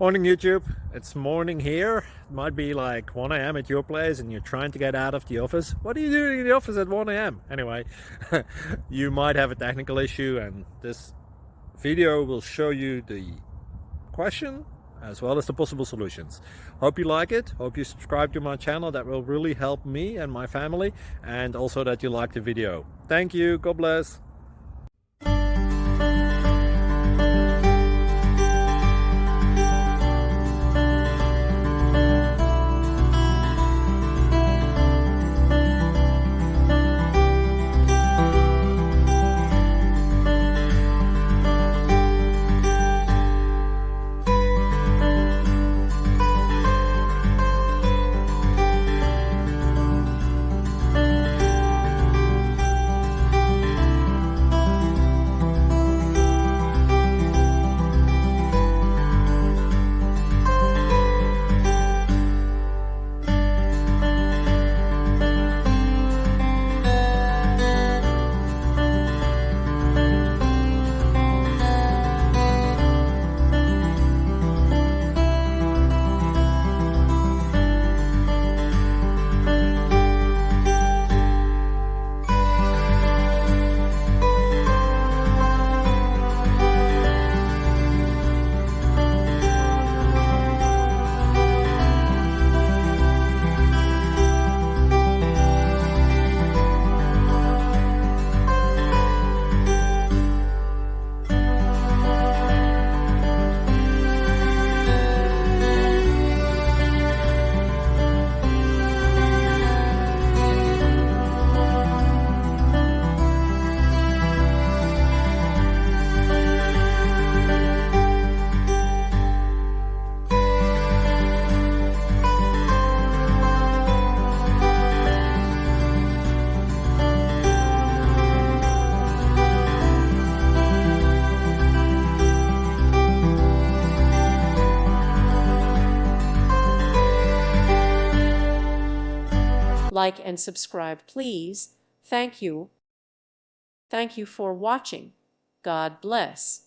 Morning YouTube, it's morning here. It might be like 1 a.m. at your place and you're trying to get out of the office. What are you doing in the office at 1 a.m.? Anyway, you might have a technical issue and this video will show you the question as well as the possible solutions. Hope you like it, hope you subscribe to my channel. That will really help me and my family, and also that you like the video. Thank you, God bless. Like and subscribe, please. Thank you. Thank you for watching. God bless.